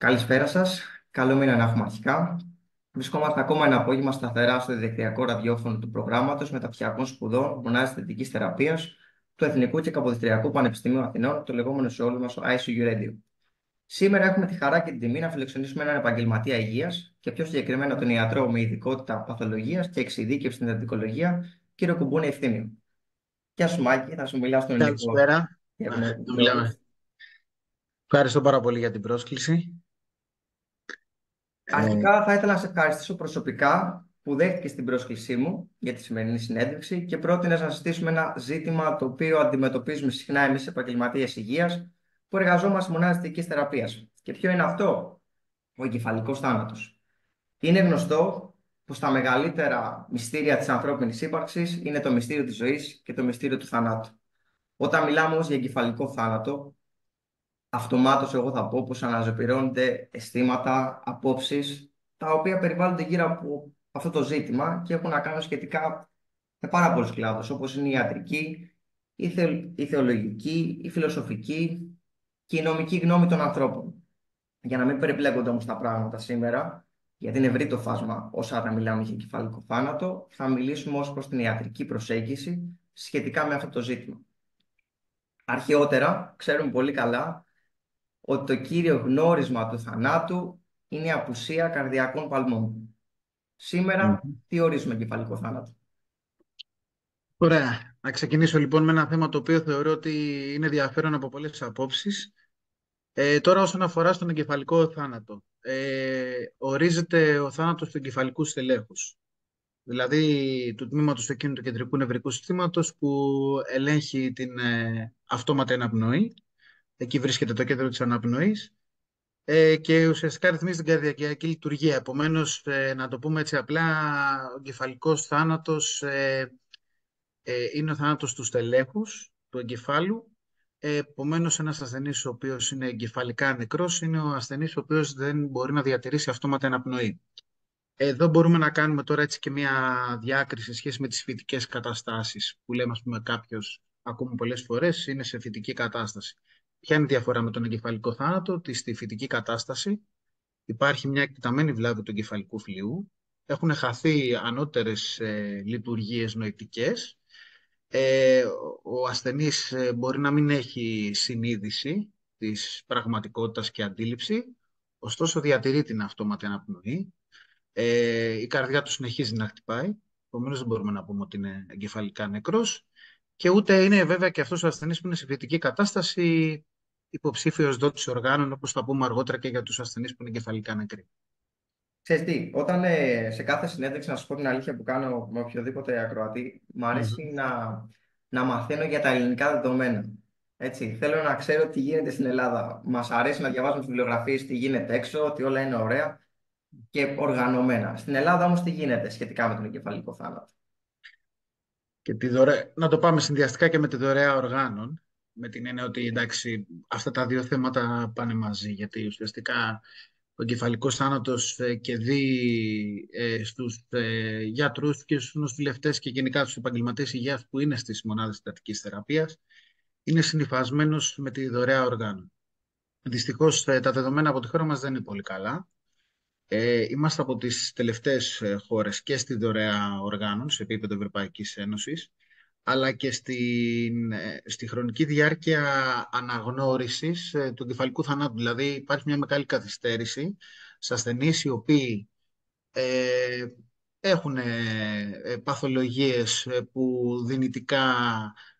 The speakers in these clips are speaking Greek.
Καλησπέρα σα. Καλό μήνα να έχουμε αρχικά. Βρισκόμαστε ακόμα ένα απόγευμα σταθερά στο διαδικτυακό ραδιόφωνο του προγράμματο Μεταπτυχιακών Σπουδών Μονάδα Θετική Θεραπεία του Εθνικού και Καποδιστριακού Πανεπιστημίου Αθηνών, το λεγόμενο σε όλου μα ICU Radio. Σήμερα έχουμε τη χαρά και την τιμή να φιλοξενήσουμε έναν επαγγελματία υγεία και πιο συγκεκριμένα τον ιατρό με ειδικότητα παθολογία και εξειδίκευση στην δεντρικολογία, κύριο Κουμπούνη Ευθύμιο. Γεια σου, Μάκη, θα σου μιλάω στον ελληνικό Καλησπέρα. για Να γνώριση να σε όλους. μιλάμε. Ευχαριστώ πάρα πολύ για την πρόσκληση. Ε, Αρχικά θα ήθελα να σε ευχαριστήσω προσωπικά που δέχτηκες την πρόσκλησή μου για τη σημερινή συνέντευξη και πρότεινες να συζητήσουμε ένα ζήτημα το οποίο αντιμετωπίζουμε συχνά εμείς επαγγελματίες υγείας που εργαζόμαστε στη μονάδα θετικής θεραπείας. Και ποιο είναι αυτό? Ο εγκεφαλικός θάνατος. Είναι γνωστό πως τα μεγαλύτερα μυστήρια της ανθρώπινης ύπαρξης είναι το μυστήριο της ζωής και το μυστήριο του θανάτου. Όταν μιλάμε όμως για εγκεφαλικό θάνατο, αυτομάτως εγώ θα πω πως αναζωπυρώνονται αισθήματα, απόψεις, τα οποία περιβάλλονται γύρω από αυτό το ζήτημα και έχουν να κάνουν σχετικά με πάρα πολλούς κλάδους, όπως είναι η ιατρική, η θεολογική, η φιλοσοφική και η νομική γνώμη των ανθρώπων. Για να μην περιπλέκονται όμως τα πράγματα σήμερα, γιατί είναι ευρύ το φάσμα όσα θα μιλάμε για κεφαλικό θάνατο, θα μιλήσουμε ως προς την ιατρική προσέγγιση σχετικά με αυτό το ζήτημα. Αρχαιότερα, ξέρουμε πολύ καλά ότι το κύριο γνώρισμα του θανάτου είναι η απουσία καρδιακών παλμών. Σήμερα, μ. τι ορίζουμε εγκεφαλικό θάνατο? Ωραία. Να ξεκινήσω λοιπόν με ένα θέμα το οποίο θεωρώ ότι είναι ενδιαφέρον από πολλές απόψεις. Τώρα όσον αφορά στον εγκεφαλικό θάνατο. Ορίζεται ο θάνατος του εγκεφαλικού στελέχους. Δηλαδή του τμήματος εκείνου του κεντρικού νευρικού συστήματος που ελέγχει την αυτόματη αναπνοή. Εκεί βρίσκεται το κέντρο της αναπνοής. Και ουσιαστικά ρυθμίζει την καρδιακή λειτουργία. Επομένως, να το πούμε έτσι απλά, ο εγκεφαλικός θάνατος είναι ο θάνατος του στελέχους, του εγκεφάλου. Επομένως, ένας ασθενής ο οποίος είναι εγκεφαλικά νεκρός είναι ο ασθενής ο οποίος δεν μπορεί να διατηρήσει αυτόματα αναπνοή. Εδώ μπορούμε να κάνουμε τώρα έτσι και μια διάκριση σε σχέση με τις φυτικές καταστάσεις που λέμε, ας πούμε, κάποιος, ακούμε πολλές φορές, είναι σε φυτική κατάσταση. Ποια είναι η διαφορά με τον εγκεφαλικό θάνατο? Ότι στη φυτική κατάσταση υπάρχει μια εκτεταμένη βλάβη του εγκεφαλικού φλοιού, έχουν χαθεί ανώτερες λειτουργίες νοητικές, ο ασθενής μπορεί να μην έχει συνείδηση της πραγματικότητας και αντίληψη, ωστόσο διατηρεί την αυτόματη αναπνοή, η καρδιά του συνεχίζει να χτυπάει, επομένως δεν μπορούμε να πούμε ότι είναι εγκεφαλικά νεκρός και ούτε είναι βέβαια και αυτός ο ασθενής που είναι σε φυτική κατάσταση υποψήφιος δότης οργάνων, όπως θα πούμε αργότερα και για τους ασθενείς που είναι εγκεφαλικά νεκροί. Ξέρεις τι, όταν σε κάθε συνέντευξη, να σου πω την αλήθεια που κάνω με οποιοδήποτε ακροατή, μου αρέσει Μμμ. να μαθαίνω για τα ελληνικά δεδομένα. Έτσι, θέλω να ξέρω τι γίνεται στην Ελλάδα. Μας αρέσει να διαβάζουμε τις βιβλιογραφίες τι γίνεται έξω, ότι όλα είναι ωραία και οργανωμένα. Στην Ελλάδα όμως τι γίνεται σχετικά με τον εγκεφαλικό θάνατο? Και να το πάμε συνδυαστικά και με τη δωρεά οργάνων, με την έννοια ότι εντάξει, αυτά τα δύο θέματα πάνε μαζί, γιατί ουσιαστικά ο εγκεφαλικός θάνατος κερδεί στους γιατρούς και στους νοσηλευτές και γενικά στους επαγγελματίες υγείας που είναι στις μονάδες συντατικής θεραπείας, είναι συνυφασμένος με τη δωρεά οργάνων. Δυστυχώς τα δεδομένα από τη χώρα μας δεν είναι πολύ καλά. Είμαστε από τις τελευταίες χώρες και στη δωρεά οργάνων σε επίπεδο Ευρωπαϊκής Ένωσης, αλλά και στη χρονική διάρκεια αναγνώρισης του εγκεφαλικού θανάτου. Δηλαδή υπάρχει μια μεγάλη καθυστέρηση σε ασθενείς οι οποίοι ε, έχουν παθολογίες που δυνητικά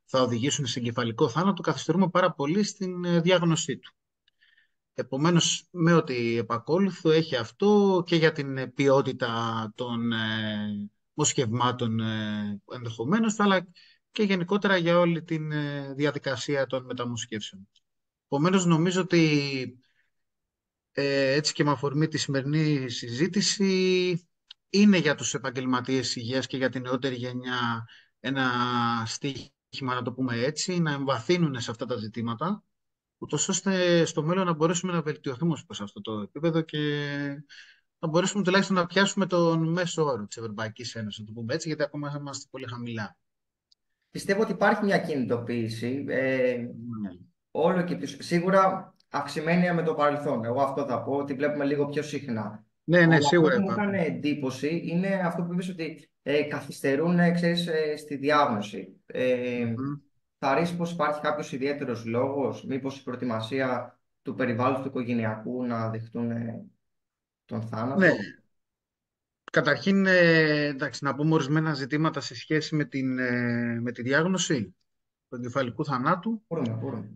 θα οδηγήσουν σε εγκεφαλικό θάνατο. Καθυστερούμε πάρα πολύ στην διάγνωσή του. Επομένως, με ό,τι επακόλουθο έχει αυτό και για την ποιότητα των μοσχευμάτων ενδεχομένως, αλλά και γενικότερα για όλη τη διαδικασία των μεταμοσχεύσεων. Επομένως, νομίζω ότι έτσι και με αφορμή τη σημερινή συζήτηση είναι για τους επαγγελματίες υγείας και για την νεότερη γενιά ένα στίχημα, να το πούμε έτσι, να εμβαθύνουν σε αυτά τα ζητήματα, ούτως ώστε στο μέλλον να μπορέσουμε να βελτιωθούμε ως προς αυτό το επίπεδο και να μπορέσουμε τουλάχιστον να πιάσουμε τον μέσο όρο της Ευρωπαϊκής Ένωσης, να το πούμε έτσι, γιατί ακόμα είμαστε πολύ χαμηλά. Πιστεύω ότι υπάρχει μια κινητοποίηση. Ναι. Όλο και πιο σίγουρα αυξημένη με το παρελθόν. Εγώ αυτό θα πω, ότι βλέπουμε λίγο πιο συχνά. Ναι, ναι, Αλλά αυτό σίγουρα που μου έκανε υπάρχουν. εντύπωση είναι αυτό που είπες ότι καθυστερούν, ξέρεις, στη διάγνωση. Μμμ. Θα ρίξει πως υπάρχει κάποιος ιδιαίτερος λόγος, μήπως η προετοιμασία του περιβάλλοντος του οικογενειακού να δεχτούν τον Ναι, θάνατο. καταρχήν, εντάξει, να πούμε ορισμένα ζητήματα σε σχέση με τη διάγνωση του εγκεφαλικού θανάτου. Μπορούμε.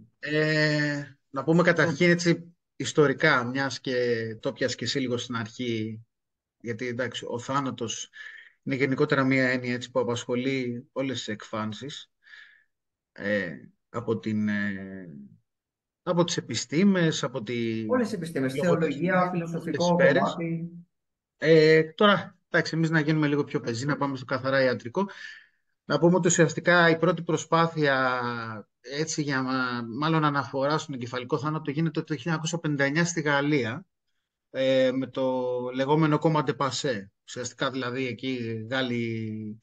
Να πούμε καταρχήν έτσι ιστορικά, μιας και το πιάσε και εσύ λίγο στην αρχή, γιατί εντάξει, ο θάνατος είναι γενικότερα μια έννοια έτσι, που απασχολεί όλες τις εκφάνσεις ε, από από τις επιστήμες, από τη Όλες τις επιστήμες, θεολογία, λογοτεχνία, όλες τις φιλοσοφικό σφαίρες. κομμάτι. Τώρα, εντάξει, εμείς να γίνουμε λίγο πιο πεζοί, να πάμε στο καθαρά ιατρικό. Να πούμε ότι ουσιαστικά η πρώτη προσπάθεια έτσι μάλλον αναφορά στον εγκεφαλικό θάνατο γίνεται το 1959 στη Γαλλία με το λεγόμενο κόμμα de Passé. Ουσιαστικά δηλαδή εκεί οι Γάλλοι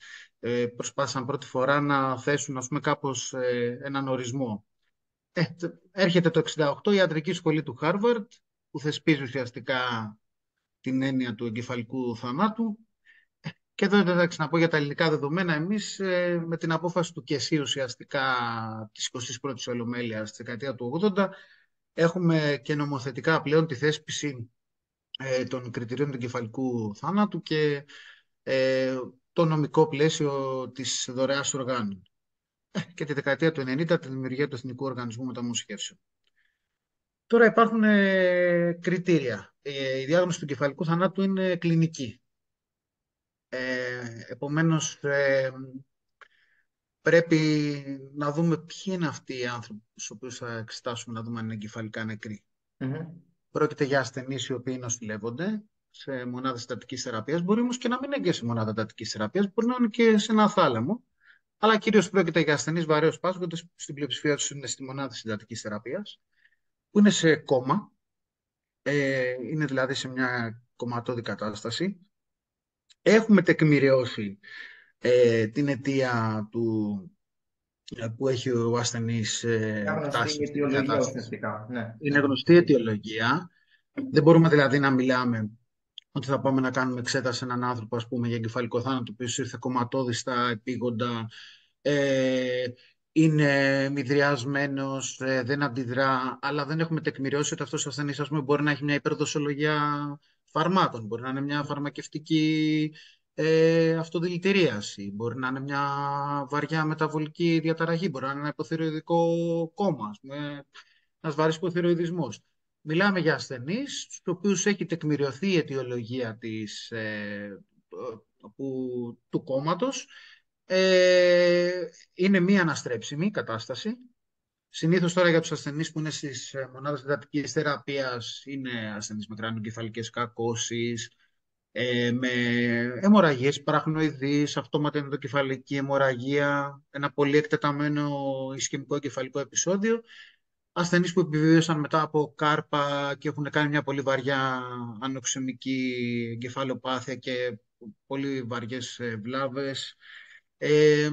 προσπάθησαν πρώτη φορά να θέσουν ας πούμε κάπως έναν ορισμό. Έρχεται το 1968 η ιατρική σχολή του Χάρβαρντ που θεσπίζει ουσιαστικά την έννοια του εγκεφαλικού θανάτου. Και εδώ εντάξει να πω για τα ελληνικά δεδομένα, εμείς με την απόφαση του ΚΕΣΥ ουσιαστικά της 21ης Ολομέλειας στη δεκαετία του 80 έχουμε και νομοθετικά πλέον τη θέσπιση των κριτηρίων του εγκεφαλικού θάνατου και το νομικό πλαίσιο της δωρεάς οργάνων. Και τη δεκαετία του 90 τη δημιουργία του Εθνικού Οργανισμού Μεταμοσχεύσεων. Τώρα υπάρχουν κριτήρια. Η διάγνωση του εγκεφαλικού θανάτου είναι κλινική. Επομένως, πρέπει να δούμε ποιοι είναι αυτοί οι άνθρωποι στους οποίους θα εξετάσουμε να δούμε αν είναι εγκεφαλικά νεκροί. Μμμ. Πρόκειται για ασθενείς οι οποίοι νοσηλεύονται σε μονάδες εντατικής θεραπείας. Μπορεί όμως και να μην είναι και σε μονάδα εντατικής θεραπείας, μπορεί να είναι και σε ένα θάλαμο. Αλλά κυρίως πρόκειται για ασθενείς βαρέως πάσχοντες, που στην πλειοψηφία τους είναι στη μονάδα εντατικής θεραπείας, που είναι σε κόμμα, είναι δηλαδή σε μια κομματώδη κατάσταση. Έχουμε τεκμηριώσει την αιτία που έχει ο ασθενής Μια γνωστή φτάσει στην αιτιολογία κατάσταση. ουσιαστικά. Ναι. Είναι γνωστή αιτιολογία. Δεν μπορούμε δηλαδή να μιλάμε ότι θα πάμε να κάνουμε εξέταση σε έναν άνθρωπο ας πούμε, για εγκεφαλικό θάνατο, ο οποίος ήρθε κομματώδης στα επίγοντα, ε, είναι μηδριασμένος, δεν αντιδρά, αλλά δεν έχουμε τεκμηριώσει ότι αυτός ο ασθενής ας πούμε, μπορεί να έχει μια υπερδοσολογία φαρμάκων, μπορεί να είναι μια φαρμακευτική αυτοδηλητηρίαση, μπορεί να είναι μια βαριά μεταβολική διαταραχή, μπορεί να είναι ένα υποθυροειδικό κόμμα, ας πούμε, ένας βαρύς υποθυροειδισμός. Μιλάμε για ασθενείς, στους οποίους έχει τεκμηριωθεί η αιτιολογία του κόμματος. Είναι μία αναστρέψιμη κατάσταση. Συνήθως τώρα για τους ασθενείς που είναι στις μονάδες εντατικής θεραπείας είναι ασθενείς με κρανιογκεφαλικές κακώσεις, με αιμορραγίες παραχνοειδείς, αυτόματη ενδοκεφαλική αιμορραγία, ένα πολύ εκτεταμένο ισκεμικό εγκεφαλικό επεισόδιο. Ασθενείς που επιβίωσαν μετά από κάρπα και έχουν κάνει μια πολύ βαριά ανοξεμική εγκεφαλοπάθεια και πολύ βαριές βλάβες. Ε,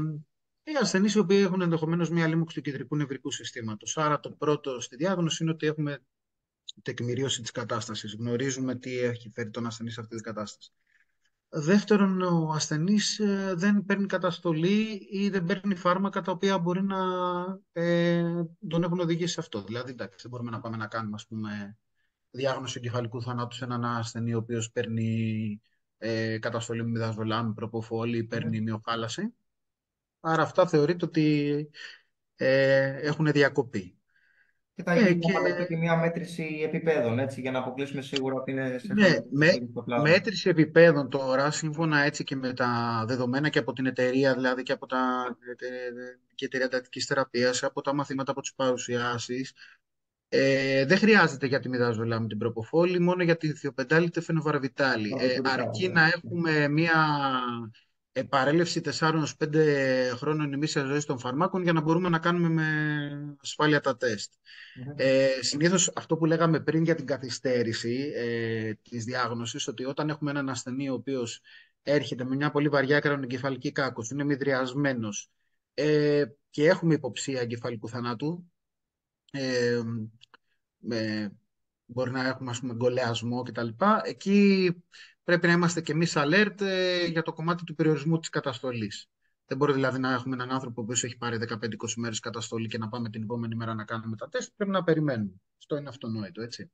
οι ασθενείς οι οποίοι έχουν ενδεχομένως μια λίμωξη του κεντρικού νευρικού συστήματος. Άρα το πρώτο στη διάγνωση είναι ότι έχουμε τεκμηρίωση της κατάστασης. Γνωρίζουμε τι έχει φέρει τον ασθενή σε αυτή την κατάσταση. Δεύτερον, ο ασθενής δεν παίρνει καταστολή ή δεν παίρνει φάρμακα τα οποία μπορεί να τον έχουν οδηγήσει σε αυτό. Δηλαδή, εντάξει, δεν μπορούμε να πάμε να κάνουμε ας πούμε, διάγνωση εγκεφαλικού θανάτου σε έναν ασθενή ο οποίος παίρνει καταστολή με μηδαζολάμι, προποφόλη, παίρνει μυοχάλαση. Άρα αυτά θεωρείται ότι έχουν διακοπεί. Και θα γίνει Και να και μια μέτρηση επιπέδων, έτσι, για να αποκλείσουμε σίγουρα ότι είναι σε ναι, χαμηλό επίπεδο στο πλάσμα. μέτρηση επιπέδων τώρα, σύμφωνα έτσι και με τα δεδομένα και από την εταιρεία, δηλαδή και από και η εταιρεία εντατικής θεραπείας, από τα μαθήματα, από τις παρουσιάσεις, δεν χρειάζεται για τη μηδαζολάμη την προποφόλη, μόνο για τη θειοπεντάλη φαινοβαρβιτάλη. Βαρβατουρικά, Αρκεί βέβαια. να έχουμε μία παρέλευση 4-5 χρόνων ημίσιας ζωής των φαρμάκων για να μπορούμε να κάνουμε με ασφάλεια τα τεστ. Μμμ. Συνήθως αυτό που λέγαμε πριν για την καθυστέρηση της διάγνωσης, ότι όταν έχουμε έναν ασθενή ο οποίος έρχεται με μια πολύ βαριά κρανοεγκεφαλική κάκωση, είναι μηδριασμένος και έχουμε υποψία εγκεφαλικού θανάτου, ε, μπορεί να έχουμε, ας πούμε, γκολεασμό κτλ. Εκεί πρέπει να είμαστε κι εμείς alert για το κομμάτι του περιορισμού της καταστολής. Δεν μπορεί δηλαδή να έχουμε έναν άνθρωπο που έχει πάρει 15-20 μέρες καταστολή και να πάμε την επόμενη μέρα να κάνουμε τα τεστ. Πρέπει να περιμένουμε. Αυτό είναι αυτονόητο, έτσι.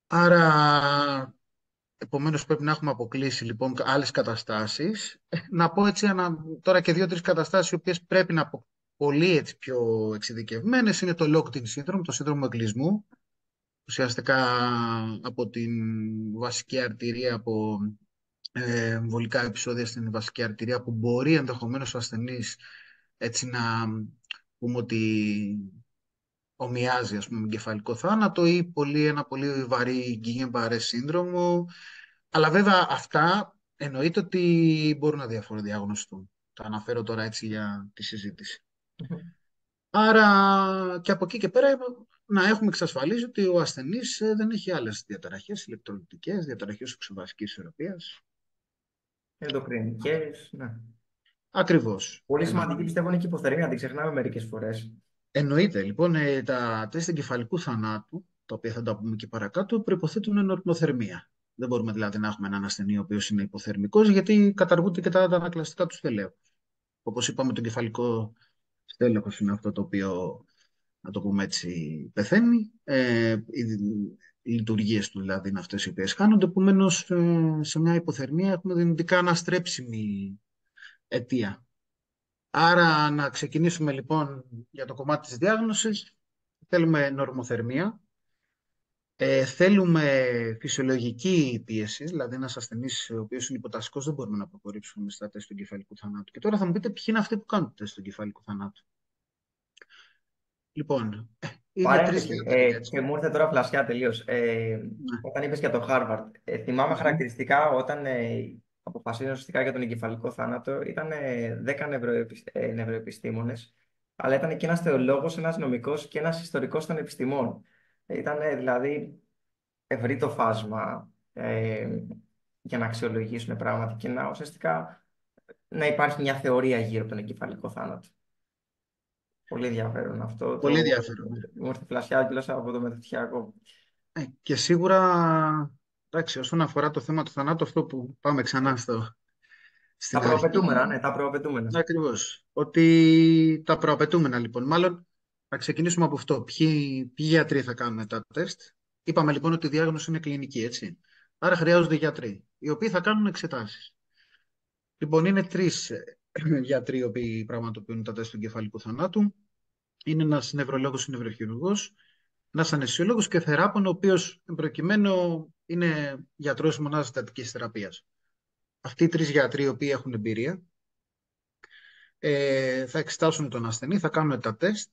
Άρα, επομένως, πρέπει να έχουμε αποκλείσει λοιπόν άλλες καταστάσεις. Να πω έτσι τώρα και δύο-τρεις καταστάσεις οι οποίες πρέπει να πω πολύ έτσι, πιο εξειδικευμένες. Είναι το locked-in syndrome, το σύνδρομο εγκλεισμού. Ουσιαστικά από την βασική αρτηρία, από εμβολικά επεισόδια στην βασική αρτηρία που μπορεί ενδεχομένως ο ασθενής έτσι να πούμε ότι ομοιάζει, ας πούμε, με εγκεφαλικό θάνατο ή ένα πολύ βαρύ Guillain-Barré σύνδρομο. Αλλά βέβαια αυτά εννοείται ότι μπορούν να διαφοροδιαγνωστούν. Τα αναφέρω τώρα έτσι για τη συζήτηση. Άρα και από εκεί και πέρα να έχουμε εξασφαλίσει ότι ο ασθενής δεν έχει άλλες διαταραχές, ηλεκτρολιτικές, διαταραχές οξυβασικής ισορροπίας. Ενδοκρινικές, ναι. Ακριβώς. Πολύ σημαντική πιστεύω είναι και η υποθερμία, την ξεχνάμε μερικές φορές. Εννοείται. Λοιπόν, τα τεστ εγκεφαλικού θανάτου, τα οποία θα τα πούμε και παρακάτω, προϋποθέτουν ορμοθερμία. Δεν μπορούμε δηλαδή να έχουμε έναν ασθενή ο οποίος είναι υποθερμικός, γιατί καταργούνται και τα αντανακλαστικά του στελέχους. Όπως είπαμε, το εγκεφαλικό στέλεχος είναι αυτό το οποίο, να το πούμε έτσι, πεθαίνει. Οι λειτουργίες του δηλαδή είναι αυτές οι οποίες χάνονται. Επομένως, σε μια υποθερμία έχουμε δυνητικά αναστρέψιμη αιτία. Άρα να ξεκινήσουμε λοιπόν για το κομμάτι της διάγνωσης. Θέλουμε νορμοθερμία. Θέλουμε φυσιολογική πίεση, δηλαδή ένας ασθενής ο οποίος είναι υποτασικός δεν μπορούμε να προχωρήσουμε στα τεστ του εγκεφαλικού θανάτου. Και τώρα θα μου πείτε ποιοι είναι αυτοί που κάνουν το τεστ του εγκεφαλικού θανάτου. Λοιπόν, είναι τρεις Παρένθεση, γιατροί, έτσι. και μου ήρθε τώρα φλασιά τελείω. Ναι. Όταν είπες για το Harvard, θυμάμαι Μμμ. χαρακτηριστικά όταν αποφασίζουν ουσιαστικά για τον εγκεφαλικό θάνατο, ήταν 10 νευροεπιστήμονες, αλλά ήταν και ένας θεολόγος, ένας νομικός και ένας ιστορικός των επιστημών. Ήταν δηλαδή ευρύ το φάσμα για να αξιολογήσουν πράγματα και να ουσιαστικά να υπάρχει μια θεωρία γύρω από τον εγκεφαλικό θάνατο. Πολύ ενδιαφέρον αυτό. Πολύ ενδιαφέρον. Ναι. Μου ήρθε φλασιά κιόλας από το μεταπτυχιακό. Και σίγουρα, εντάξει, όσον αφορά το θέμα του θανάτου, αυτό που πάμε ξανά Τα στην προαπαιτούμενα, αρχή. ναι, τα προαπαιτούμενα. Ακριβώς. Ότι τα προαπαιτούμενα λοιπόν. Μάλλον θα ξεκινήσουμε από αυτό. Ποιοι γιατροί θα κάνουν τα τεστ. Είπαμε λοιπόν ότι η διάγνωση είναι κλινική, έτσι. Άρα χρειάζονται γιατροί, οι οποίοι θα κάνουν εξετάσεις. Λοιπόν, είναι τρεις γιατροί οι οποίοι πραγματοποιούν τα τεστ του εγκεφαλικού θανάτου. Είναι ένας νευρολόγος ή νευροχειρουργός, ένας αναισθησιολόγος και θεράπων, ο οποίος προκειμένου είναι γιατρός μονάδας συντατικής θεραπείας. Αυτοί οι τρεις γιατροί οι οποίοι έχουν εμπειρία θα εξετάσουν τον ασθενή, θα κάνουν τα τεστ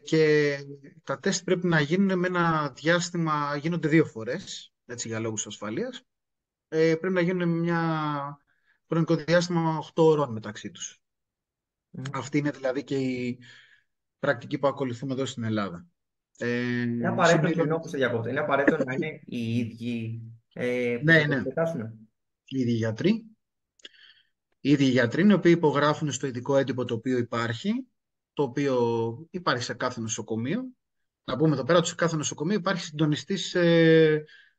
και τα τεστ πρέπει να γίνουν με ένα διάστημα, γίνονται 2 φορές, έτσι για λόγους ασφαλείας. Πρέπει να γίνουν με μια χρονικό διάστημα 8 ώρων μεταξύ τους. Μμμ. Αυτή είναι δηλαδή και η πρακτική που ακολουθούμε εδώ στην Ελλάδα. Είναι απαραίτητο, συγγνώμη που σε διακόπτω, είναι απαραίτητο να είναι οι ίδιοι που Ναι, θα το ναι, εξετάσουν. οι ίδιοι γιατροί. Οι ίδιοι γιατροί είναι οι οποίοι υπογράφουν στο ειδικό έντυπο το οποίο υπάρχει σε κάθε νοσοκομείο. Να πούμε εδώ πέρα ότι σε κάθε νοσοκομείο υπάρχει συντονιστής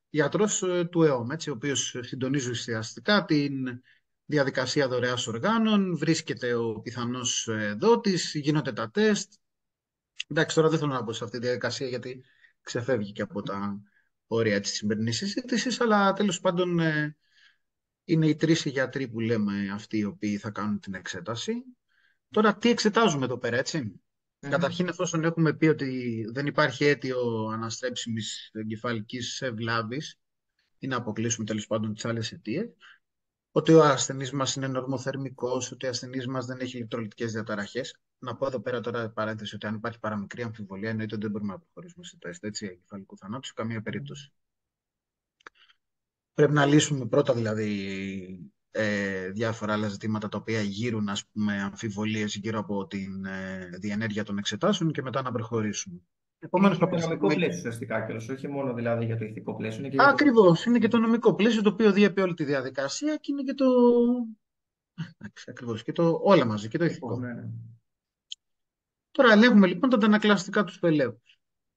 γιατρός του ΕΟΜ, έτσι, ο οποίος συντονίζει ουσιαστικά την διαδικασία δωρεάς οργάνων, βρίσκεται ο πιθανός δότης, γίνονται τα τεστ. Εντάξει, τώρα δεν θέλω να πω σε αυτή τη διαδικασία γιατί ξεφεύγει και από τα όρια της σημερινής συζήτησης, αλλά τέλος πάντων είναι οι τρεις οι γιατροί που λέμε αυτοί οι οποίοι θα κάνουν την εξέταση. Τώρα τι εξετάζουμε εδώ πέρα, έτσι. Μμμ. Καταρχήν, εφόσον έχουμε πει ότι δεν υπάρχει αίτιο αναστρέψιμης εγκεφαλικής βλάβης ή να αποκλείσουμε τέλος πάντων τις άλλες αιτίες, ότι ο ασθενής μας είναι νορμοθερμικός, ότι ο ασθενής μας δεν έχει ηλεκτρολιτικές διαταραχές. Να πω εδώ πέρα τώρα παρένθεση ότι αν υπάρχει παραμικρή αμφιβολία, εννοείται ότι δεν μπορούμε να προχωρήσουμε σε τεστ εγκεφαλικού θανάτου σε καμία περίπτωση. Πρέπει να λύσουμε πρώτα δηλαδή διάφορα άλλα ζητήματα τα οποία γύρουν, ας πούμε, αμφιβολίες γύρω από την διενέργεια των εξετάσεων και μετά να προχωρήσουμε. Είναι Επομένως, και από το τη νομικό στιγμή... πλαίσιο ουσιαστικά κιόλας, όχι μόνο δηλαδή για το ηθικό πλαίσιο, είναι και για το. Ακριβώς, είναι και το νομικό πλαίσιο το οποίο διέπει όλη τη διαδικασία και είναι και το... Ακριβώς, και το όλα μαζί, και το Λοιπόν, ηθικό. ναι, ναι. Τώρα ελέγχουμε λοιπόν τα αντανακλαστικά του σπελαίου.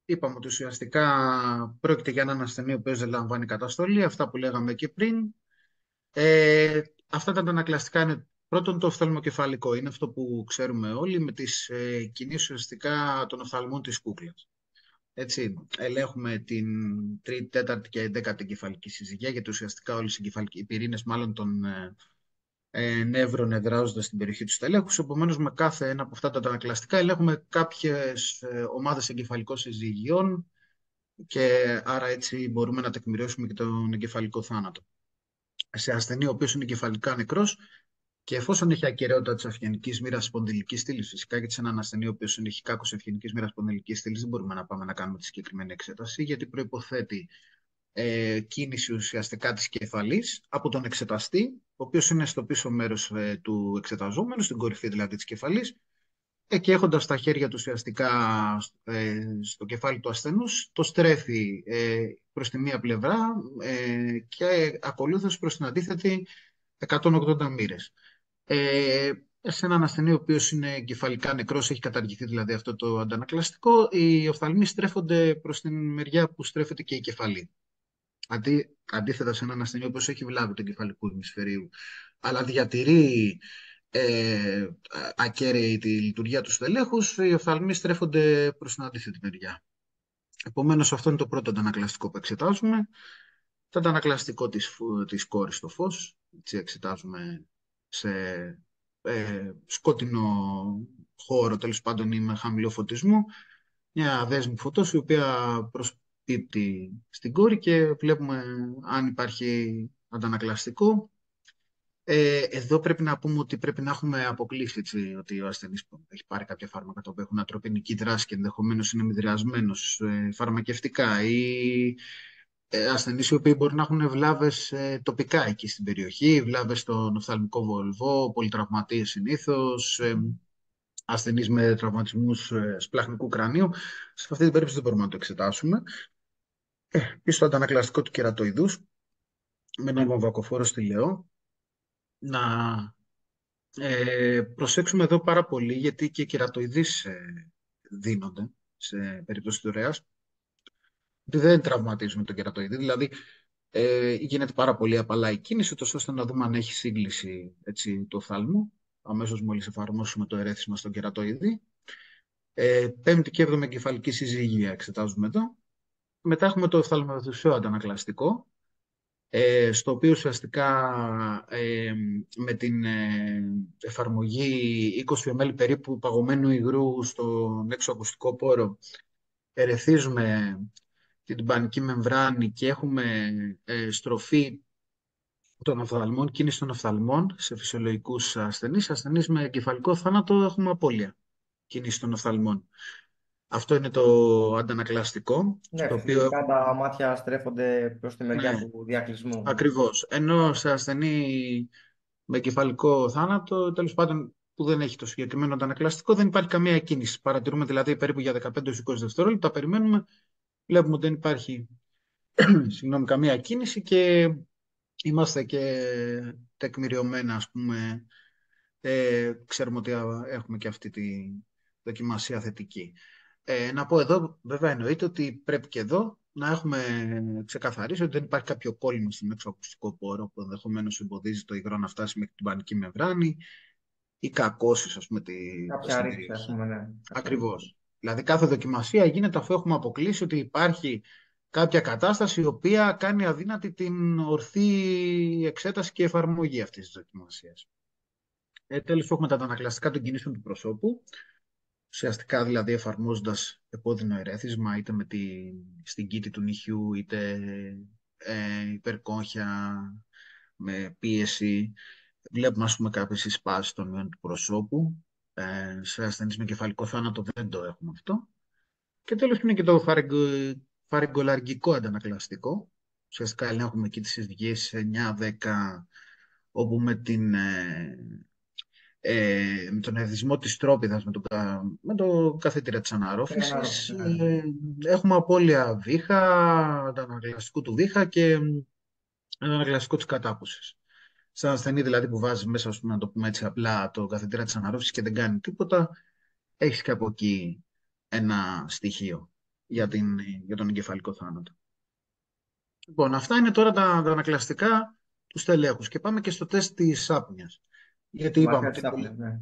Είπαμε ότι ουσιαστικά πρόκειται για έναν ασθενή ο οποίος δεν λαμβάνει καταστολή, αυτά που λέγαμε και πριν. Αυτά τα αντανακλαστικά είναι πρώτον το οφθαλμοκεφαλικό. Είναι αυτό που ξέρουμε όλοι με τις κινήσεις ουσιαστικά των οφθαλμών της κούκλας. Έτσι, ελέγχουμε την τρίτη, τέταρτη και δέκατη εγκεφαλική συζυγία, γιατί ουσιαστικά όλες οι πυρήνες μάλλον των νεύρων εδράζονται στην περιοχή του στελέχους. Επομένως, με κάθε ένα από αυτά τα αντανακλαστικά ελέγχουμε κάποιες ομάδες εγκεφαλικών συζυγιών και άρα έτσι μπορούμε να τεκμηριώσουμε και τον εγκεφαλικό θάνατο. Σε ασθενή ο οποίος είναι εγκεφαλικά νεκρός και εφόσον έχει ακεραιότητα τη αυγενική μοίρα σπονδυλική στήλη, φυσικά γιατί σε έναν ασθενή ο οποίο έχει κάκο αυγενική μοίρα σπονδυλική στήλη, δεν μπορούμε να πάμε να κάνουμε τη συγκεκριμένη εξέταση, γιατί προϋποθέτει κίνηση ουσιαστικά της κεφαλής από τον εξεταστή, ο οποίος είναι στο πίσω μέρος του εξεταζόμενου, στην κορυφή δηλαδή της κεφαλής, και έχοντας τα χέρια του ουσιαστικά στο κεφάλι του ασθενούς, το στρέφει προς τη μία πλευρά και ακολούθως προς την αντίθετη 180 μοίρες. Σε έναν ασθενή ο οποίος είναι κεφαλικά νεκρός, έχει καταργηθεί δηλαδή αυτό το αντανακλαστικό, οι οφθαλμοί στρέφονται προς την μεριά που στρέφεται και η κεφαλή. Αντίθετα σε έναν ασθενή ο οποίος έχει βλάβη του εγκεφαλικού ημισφαιρίου, αλλά διατηρεί ακέραιη τη λειτουργία του στελέχους, οι οφθαλμοί στρέφονται προς την αντίθετη μεριά. Επομένως, αυτό είναι το πρώτο αντανακλαστικό που εξετάζουμε. Το αντανακλαστικό της κόρης στο φως. Έτσι εξετάζουμε σε σκότεινο χώρο, τέλος πάντων ή με χαμηλό φωτισμό, μια δέσμη φωτός η οποία προσπίπτει στην κόρη και βλέπουμε αν υπάρχει αντανακλαστικό. Εδώ πρέπει να πούμε ότι πρέπει να έχουμε αποκλείσει έτσι, ότι ο ασθενής έχει πάρει κάποια φάρμακα τα οποία έχουν ατροπινική δράση και ενδεχομένως είναι μηδριασμένος φαρμακευτικά, ή ασθενείς οι οποίοι μπορεί να έχουν βλάβες τοπικά εκεί στην περιοχή, βλάβες στον οφθαλμικό βολβό, πολυτραυματίες συνήθως, ασθενείς με τραυματισμούς σπλαχνικού κρανίου. Σε αυτή την περίπτωση δεν μπορούμε να το εξετάσουμε. Πίσω στο αντανακλαστικό του κερατοειδούς, με ένα βαμβακοφόρο στηλεό, να προσέξουμε εδώ πάρα πολύ, γιατί και οι κερατοειδείς δίνονται σε περίπτωση του ρέας, ότι δεν τραυματίζουμε τον κερατοειδή. Δηλαδή, γίνεται πάρα πολύ απαλά η κίνηση, τόσο ώστε να δούμε αν έχει σύγκληση έτσι, το οφθαλμού, αμέσως μόλις εφαρμόσουμε το ερέθισμα στον κερατοειδή. Πέμπτη και έβδομη εγκεφαλική συζύγια εξετάζουμε εδώ. Μετά έχουμε το οφθαλμοδουσιαίο αντανακλαστικό, στο οποίο ουσιαστικά με την εφαρμογή 20 ml περίπου παγωμένου υγρού στον έξω ακουστικό πόρο ερεθίζουμε την τυμπανική μεμβράνη και έχουμε στροφή των οφθαλμών, κίνηση των οφθαλμών σε φυσιολογικούς ασθενείς. Ασθενείς με εγκεφαλικό θάνατο έχουμε απώλεια κίνηση των οφθαλμών. Αυτό είναι το αντανακλαστικό, Ναι, στο οποίο φυσικά έχουμε... τα μάτια στρέφονται προς τη μεριά Ναι, του διακλεισμού. ακριβώς. Ενώ σε ασθενή με εγκεφαλικό θάνατο, τέλος πάντων που δεν έχει το συγκεκριμένο αντανακλαστικό, δεν υπάρχει καμία κίνηση. Παρατηρούμε δηλαδή περίπου για 15-20 δευτερόλεπτα, περιμένουμε, βλέπουμε ότι δεν υπάρχει συγγνώμη, καμία κίνηση και είμαστε και τεκμηριωμένα, ας πούμε, ξέρουμε ότι έχουμε και αυτή τη δοκιμασία θετική. Να πω εδώ, βέβαια εννοείται ότι πρέπει και εδώ να έχουμε ξεκαθαρίσει ότι δεν υπάρχει κάποιο κόλλημα στον εξωακουστικό πόρο που ενδεχομένω εμποδίζει το υγρό να φτάσει μέχρι την πανική μεμβράνη ή κακώσεις, ας πούμε, Κάποια στην αρρύθμια, ας περιοχή. πούμε, ναι. Κάποια αρρύθμια. Ακριβώς. Δηλαδή κάθε δοκιμασία γίνεται αφού έχουμε αποκλείσει ότι υπάρχει κάποια κατάσταση η οποία κάνει αδύνατη την ορθή εξέταση και εφαρμογή αυτής της δοκιμασίας. Τέλος, έχουμε τα αντανακλαστικά των κινήσεων του προσώπου, ουσιαστικά δηλαδή εφαρμόζοντας επώδυνο ερέθισμα είτε με στην κήτη του νυχιού είτε υπερκόγια με πίεση. Βλέπουμε, ας πούμε, κάποιες συσπάσεις των μειών του προσώπου. Σε ασθενείς με κεφαλικό θάνατο δεν το έχουμε αυτό. Και τέλος είναι και το φαρυγκολαργικό αντανακλαστικό. Ουσιαστικά ελέγχουμε εκεί τις συζυγίες 9-10, όπου με τον ερεθισμό της τρόπιδας, με το καθήτηρα της Την αναρρόφησης, ανάρρωση, ναι. έχουμε απώλεια βήχα, αντανακλαστικού του βήχα και αντανακλαστικό της κατάπουσης. Σαν ασθενή δηλαδή που βάζει μέσα, ας πούμε, να το πούμε έτσι απλά, το καθητήρα της αναρρόφησης και δεν κάνει τίποτα, έχεις και από εκεί ένα στοιχείο. για τον εγκεφαλικό θάνατο. Λοιπόν, αυτά είναι τώρα τα ανακλαστικά του στελέχους. Και πάμε και στο τεστ της άπνοιας. Γιατί είπαμε Μαθαία ότι της είναι άπνοιας, ναι.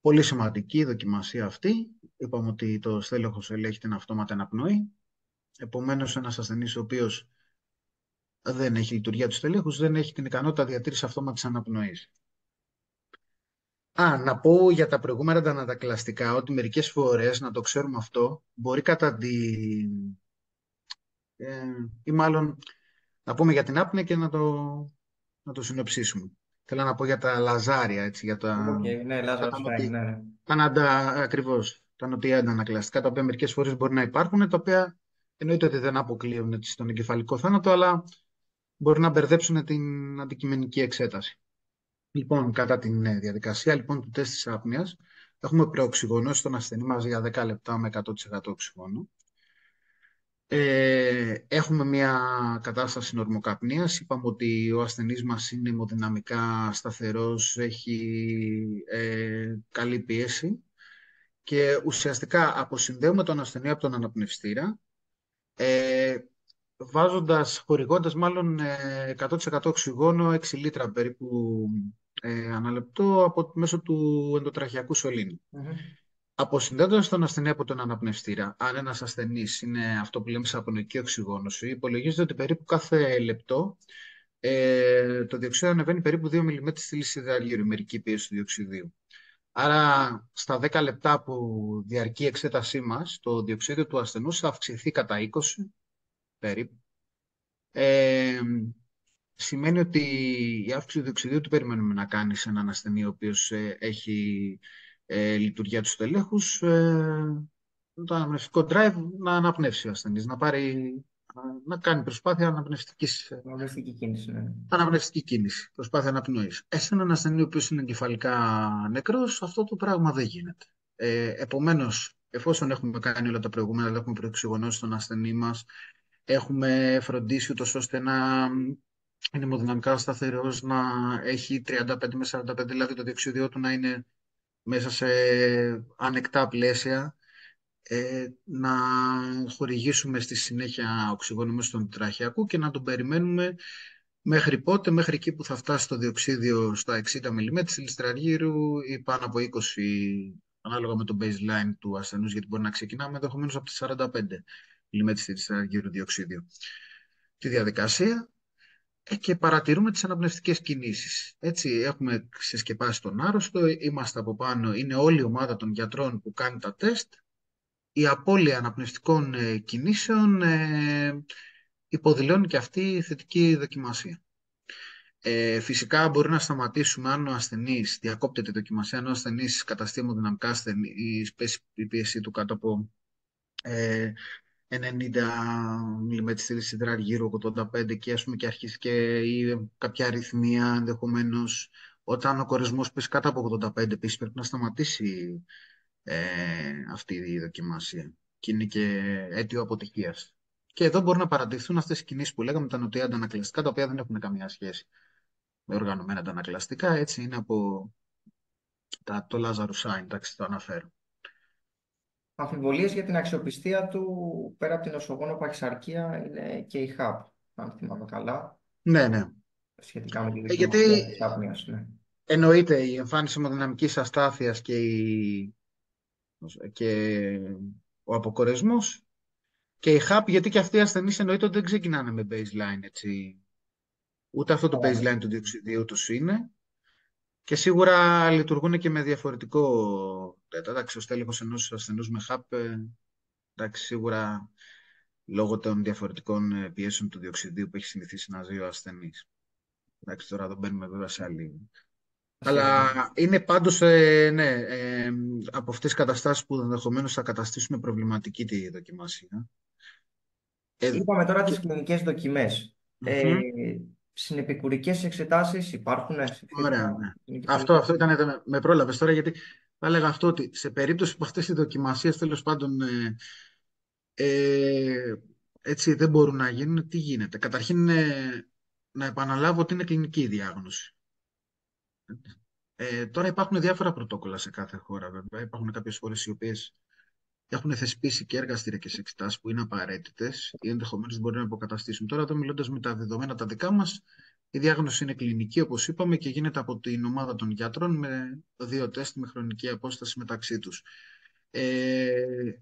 πολύ σημαντική η δοκιμασία αυτή. Είπαμε ότι το στέλεχος ελέγχει την αυτόματη αναπνοή. Επομένως, ένας ασθενής ο οποίος δεν έχει λειτουργία του στελέχους δεν έχει την ικανότητα διατήρησης αυτόματης αναπνοής. Να πω για τα προηγούμενα τα ανακλαστικά ότι μερικές φορές, να το ξέρουμε αυτό, μπορεί κατά τη... ή μάλλον να πούμε για την άπνια και να το συνοψίσουμε. Θέλω να πω για τα λαζάρια, έτσι, Οκ, ναι, για Λάζαρος Φράγκ, ναι, ναι. ακριβώς, τα νοτιά ανακλαστικά, τα οποία μερικές φορές μπορεί να υπάρχουν, τα οποία εννοείται ότι δεν αποκλείουν έτσι, τον εγκεφαλικό θάνατο, αλλά μπορεί να μπερδέψουν την αντικειμενική εξέταση. Λοιπόν, κατά τη διαδικασία λοιπόν, του τεστ της άπνοιας, έχουμε προοξυγονώσει τον ασθενή μας για 10 λεπτά με 100% οξυγόνο. Έχουμε μια κατάσταση νορμοκαπνίας. Είπαμε ότι ο ασθενής μας είναι αιμοδυναμικά σταθερός, έχει καλή πίεση και ουσιαστικά αποσυνδέουμε τον ασθενή από τον αναπνευστήρα, ε, χορηγώντας μάλλον 100% οξυγόνο, 6 λίτρα περίπου ανά λεπτό μέσω του ενδοτραχειακού σωλήνου. Μμμ. Αποσυνδέοντας τον ασθενή από τον αναπνευστήρα, αν ένας ασθενής είναι αυτό που λέμε σε απνοϊκή οξυγόνωση, υπολογίζεται ότι περίπου κάθε λεπτό το διοξείδιο ανεβαίνει περίπου 2 mm στη λύση ιδεαργύρου, η μερική πίεση του διοξιδίου. Άρα, στα 10 λεπτά που διαρκεί η εξέτασή μας, το διοξείδιο του ασθενούς θα αυξηθεί κατά 20 περίπου. Ε, Σημαίνει ότι η αύξηση του διοξιδίου του περιμένουμε να κάνει σε έναν ασθενή ο οποίος έχει λειτουργία του στελέχους, το αναπνευστικό drive να αναπνεύσει ο ασθενής, να κάνει προσπάθεια Γνωριστική κίνηση, ναι. αναπνευστική κίνηση, προσπάθεια αναπνοής. Σε έναν ασθενή ο οποίος είναι εγκεφαλικά νεκρός, αυτό το πράγμα δεν γίνεται. Επομένως, εφόσον έχουμε κάνει όλα τα προηγούμενα, δηλαδή έχουμε προεξυγονώσει τον ασθενή μας, έχουμε φροντίσει ούτως ώστε να είναι αιμοδυναμικά σταθερός, να έχει 35 με 45, δηλαδή το διοξείδιο του να είναι μέσα σε ανεκτά πλαίσια, να χορηγήσουμε στη συνέχεια οξυγόνο μέσω των τραχειακού και να τον περιμένουμε μέχρι πότε, μέχρι εκεί που θα φτάσει το διοξίδιο στα 60 mm της ληστραργύρου ή πάνω από 20, ανάλογα με το baseline του ασθενούς, γιατί μπορεί να ξεκινάμε ενδεχομένως από τις 45 mm της ληστραργύρου διοξίδιο. Τη διαδικασία και παρατηρούμε τις αναπνευστικές κινήσεις. Έτσι, έχουμε ξεσκεπάσει τον άρρωστο, είμαστε από πάνω, είναι όλη η ομάδα των γιατρών που κάνει τα τεστ. Η απώλεια αναπνευστικών κινήσεων υποδηλώνει και αυτή η θετική δοκιμασία. Φυσικά μπορεί να σταματήσουμε αν ο ασθενής διακόπτεται η δοκιμασία, αν ο ασθενής καταστεί αιμοδυναμικά ασθενή, η πίεση του κάτω από 90 mm σιδηρά γύρω 85 και ας πούμε και αρχίσει και κάποια αριθμία ενδεχομένως. Όταν ο κορεσμός πέσει κάτω από 85 επίσης πρέπει να σταματήσει αυτή η δοκιμασία και είναι και αίτιο αποτυχίας. Και εδώ μπορούν να παρατηρηθούν αυτές οι κινήσεις που λέγαμε, τα νοτιά αντανακλαστικά, τα οποία δεν έχουν καμία σχέση με οργανωμένα αντανακλαστικά, έτσι είναι από το Lazarus Sign, εντάξει, το αναφέρω. Αμφιβολίες για την αξιοπιστία του πέρα από την νοσογόνο παχυσαρκία είναι και η ΧΑΠ, αν θυμάμαι καλά, Ναι, ναι. σχετικά με τη Γιατί δοκιμασία της άπνοιας. Ναι. εννοείται η εμφάνιση αιμοδυναμικής αστάθειας και ο αποκορεσμός και η HAP, γιατί και αυτοί οι ασθενείς εννοείται ότι δεν ξεκινάνε με baseline, έτσι. Ούτε αυτό το Καλά, ναι. baseline του διοξιδίου τους είναι και σίγουρα λειτουργούν και με διαφορετικό. Εντάξει, ο στέλεχος ενός ασθενούς με HAP, εντάξει, σίγουρα λόγω των διαφορετικών πιέσεων του διοξιδίου που έχει συνηθίσει να ζει ο ασθενής. Εντάξει, τώρα δεν μπαίνουμε βέβαια σε άλλη. Αλλά είναι πάντως, ναι, από αυτές τις καταστάσεις που ενδεχομένως θα καταστήσουμε προβληματική τη δοκιμασία. Είπαμε τώρα Και, τις κλινικές δοκιμές. Μμμ. Συνεπικουρικές εξετάσεις υπάρχουν Ωραία, σχετικά ναι. με την κεφαλική. Αυτό ήταν, με πρόλαβες τώρα, γιατί θα έλεγα αυτό ότι σε περίπτωση που αυτές οι δοκιμασίες τέλος πάντων ε, έτσι δεν μπορούν να γίνουν, τι γίνεται. Καταρχήν να επαναλάβω ότι είναι κλινική η διάγνωση. Τώρα υπάρχουν διάφορα πρωτόκολλα σε κάθε χώρα, βέβαια. Υπάρχουν κάποιες χώρες οι οποίες έχουν θεσπίσει και εργαστήρια σε εξετάσεις που είναι απαραίτητες ή ενδεχομένως μπορεί να υποκαταστήσουν. Τώρα, εδώ μιλώντας με τα δεδομένα τα δικά μας, η διάγνωση είναι κλινική, όπως είπαμε, και γίνεται από την ομάδα των γιατρών με δύο τεστ με χρονική απόσταση μεταξύ τους.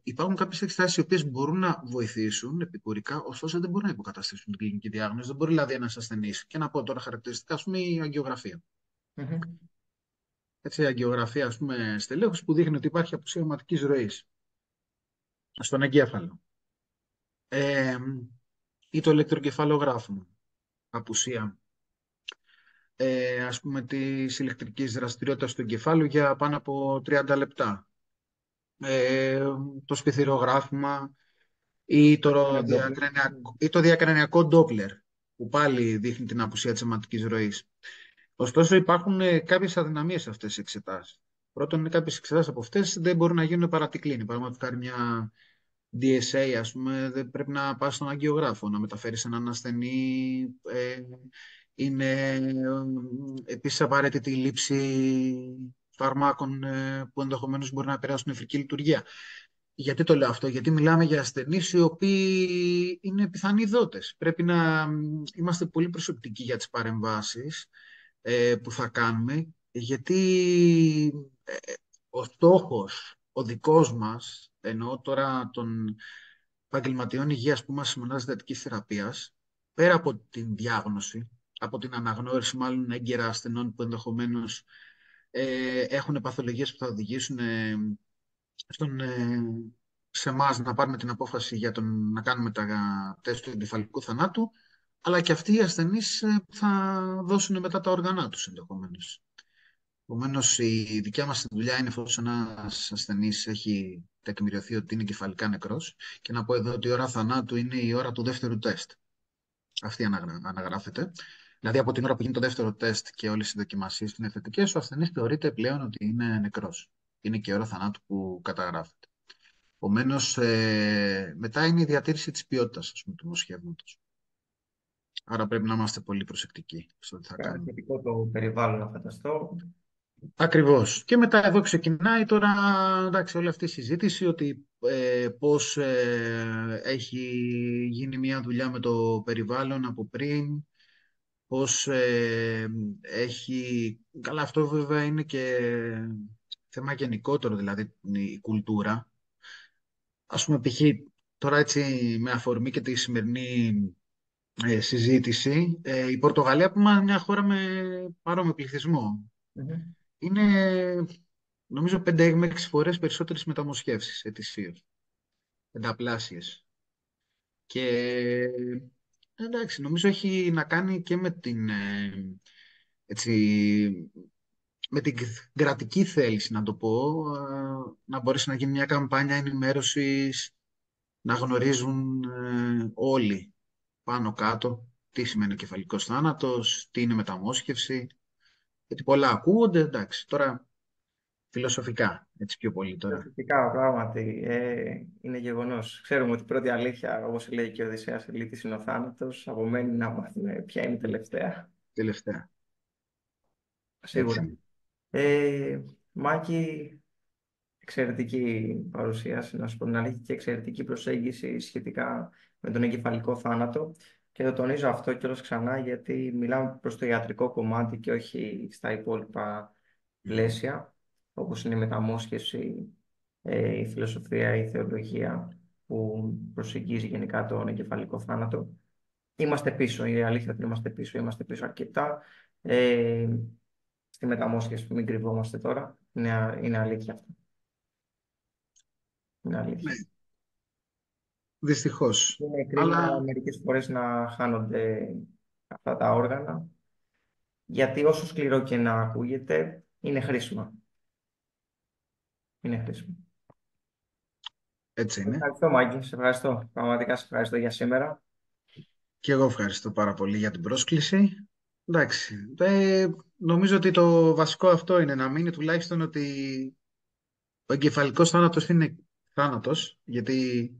Υπάρχουν κάποιες εξετάσεις οι οποίες μπορούν να βοηθήσουν επικουρικά, ωστόσο δεν μπορούν να υποκαταστήσουν την κλινική διάγνωση. Δεν μπορεί δηλαδή ένας ασθενής. Και να πω τώρα χαρακτηριστικά, ας πούμε, η αγγιογραφία. Μμμ. Έτσι, η αγγιογραφία, ας πούμε, στελέχους που δείχνει ότι υπάρχει απουσία αιματικής ροής στον εγκέφαλο. Ε, ή το ηλεκτροκεφαλογράφημα, απουσία ας πούμε της ηλεκτρικής δραστηριότητας του εγκεφάλου για πάνω από 30 λεπτά. Ε, το σπιθυρογράφημα ή Είναι το ντόπλερ. διακρανιακό Doppler που πάλι δείχνει την απουσία της αιματικής ροής. Ωστόσο υπάρχουν κάποιες αδυναμίες σε αυτές τις εξετάσεις. Πρώτον, είναι κάποιες εξετάσεις από αυτές δεν μπορούν να γίνουν παρά τη κλίνη. Παραδείγματος χάρη μια DSA, ας πούμε, δεν πρέπει να πας στον αγγιογράφο, να μεταφέρεις έναν ασθενή. Είναι επίσης απαραίτητη η λήψη φαρμάκων που ενδεχομένως μπορεί να επηρεάσουν νεφρική λειτουργία. Γιατί το λέω αυτό? Γιατί μιλάμε για ασθενείς οι οποίοι είναι πιθανοί δότες. Πρέπει να είμαστε πολύ προσεκτικοί για τις παρεμβάσεις που θα κάνουμε, γιατί ο στόχος, ο δικός μας, εννοώ τώρα των επαγγελματιών υγείας που είμαστε σε μονάδες εντατικής θεραπείας, πέρα από την διάγνωση, από την αναγνώριση μάλλον έγκαιρα ασθενών που ενδεχομένως έχουν παθολογίες που θα οδηγήσουν στον, σε εμά να πάρουμε την απόφαση για να κάνουμε τα τεστ του εγκεφαλικού θανάτου, αλλά και αυτοί οι ασθενείς που θα δώσουν μετά τα όργανά τους ενδεχομένως. Επομένω, η δικιά μας δουλειά είναι εφόσον ένας ασθενής έχει τεκμηριωθεί ότι είναι κεφαλικά νεκρός, και να πω εδώ ότι η ώρα θανάτου είναι η ώρα του δεύτερου τεστ. Αυτή αναγράφεται. Δηλαδή, από την ώρα που γίνει το δεύτερο τεστ και όλες οι δοκιμασίες είναι θετικές, ο ασθενής θεωρείται πλέον ότι είναι νεκρός. Είναι και η ώρα θανάτου που καταγράφεται. Επομένω, μετά είναι η διατήρηση της ποιότητας, ας πούμε, του νοσοκεύματος. Άρα πρέπει να είμαστε πολύ προσεκτικοί στο τι θα κάνουμε. Σχετικό το περιβάλλον, να φανταστώ. Ακριβώς. Και μετά εδώ ξεκινάει τώρα, εντάξει, όλη αυτή η συζήτηση ότι πώς έχει γίνει μια δουλειά με το περιβάλλον από πριν, πώς έχει... Καλά, αυτό βέβαια είναι και θέμα γενικότερο, δηλαδή η κουλτούρα. Ας πούμε, π.χ. τώρα έτσι με αφορμή και τη σημερινή συζήτηση, η Πορτογαλία που είναι μια χώρα με παρόμοιο πληθυσμό. Μμμ. Είναι νομίζω 5 με 6 φορές περισσότερες μεταμοσχεύσεις ετησίως. Πενταπλάσιες. Και εντάξει, νομίζω έχει να κάνει και με την, έτσι, με την κρατική θέληση, να το πω, να μπορέσει να γίνει μια καμπάνια ενημέρωσης, να γνωρίζουν όλοι πάνω κάτω τι σημαίνει κεφαλικός θάνατος, τι είναι μεταμόσχευση, γιατί πολλά ακούγονται, εντάξει, τώρα φιλοσοφικά, έτσι πιο πολύ τώρα. Φυσικά, πράγματι, είναι γεγονός. Ξέρουμε ότι η πρώτη αλήθεια, όπως λέει και ο Οδυσσέας Ελίτης, είναι ο θάνατος. Απομένει να μάθουμε ποια είναι η τελευταία. Τελευταία. Έτσι Σίγουρα. είναι. Ε, Μάκη, εξαιρετική παρουσίαση, να σου πω την αλήθεια, και εξαιρετική προσέγγιση σχετικά με τον εγκεφαλικό θάνατο. Και το τονίζω αυτό κιόλας ξανά, γιατί μιλάμε προς το ιατρικό κομμάτι και όχι στα υπόλοιπα πλαίσια, όπως είναι η μεταμόσχευση, η φιλοσοφία, η θεολογία, που προσεγγίζει γενικά τον εγκεφαλικό θάνατο. Είμαστε πίσω, η αλήθεια είναι ότι είμαστε πίσω αρκετά. Ε, Στη μεταμόσχευση, μην κρυβόμαστε τώρα, είναι αλήθεια αυτό. Είναι Ναι, αλήθεια. δυστυχώς. Είναι κρίμα Αλλά μερικές φορές να χάνονται αυτά τα όργανα, γιατί όσο σκληρό και να ακούγεται, είναι χρήσιμα. Είναι χρήσιμο. έτσι Σε είναι. ευχαριστώ, Μάκη. Σε ευχαριστώ. Πραγματικά σε ευχαριστώ για σήμερα. Και εγώ ευχαριστώ πάρα πολύ για την πρόσκληση. Εντάξει, νομίζω ότι το βασικό αυτό είναι να μείνει τουλάχιστον ότι ο εγκεφαλικός θάνατος είναι θάνατος, γιατί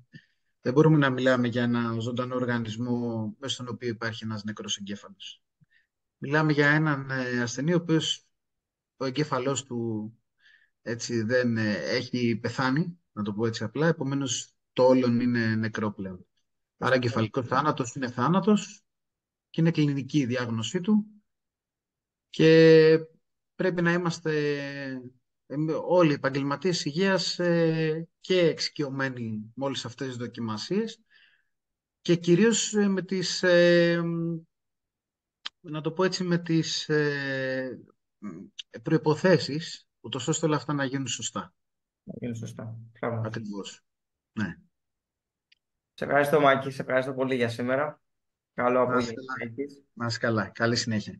δεν μπορούμε να μιλάμε για ένα ζωντανό οργανισμό μέσα στον οποίο υπάρχει ένας νεκρός εγκέφαλος. Μιλάμε για έναν ασθενή ο οποίος ο εγκέφαλός του έτσι δεν έχει πεθάνει, να το πω έτσι απλά, επομένως το όλον είναι νεκρό πλέον. Άρα Σωστά. εγκεφαλικός θάνατος είναι θάνατος και είναι κλινική η διάγνωσή του και πρέπει να είμαστε όλοι οι επαγγελματίες υγείας και εξοικειωμένοι με όλες αυτές τις δοκιμασίες και κυρίως με τις, να το πω έτσι, με τις προϋποθέσεις, ούτως ώστε όλα αυτά να γίνουν σωστά. Είναι σωστά. Πράγματι. Ακριβώς. Ναι. Σε ευχαριστώ, Μάκη. Σε ευχαριστώ πολύ για σήμερα. Καλό Να είσαι απόγευμα να καλά. έχεις. Να είσαι καλά. Καλή συνέχεια.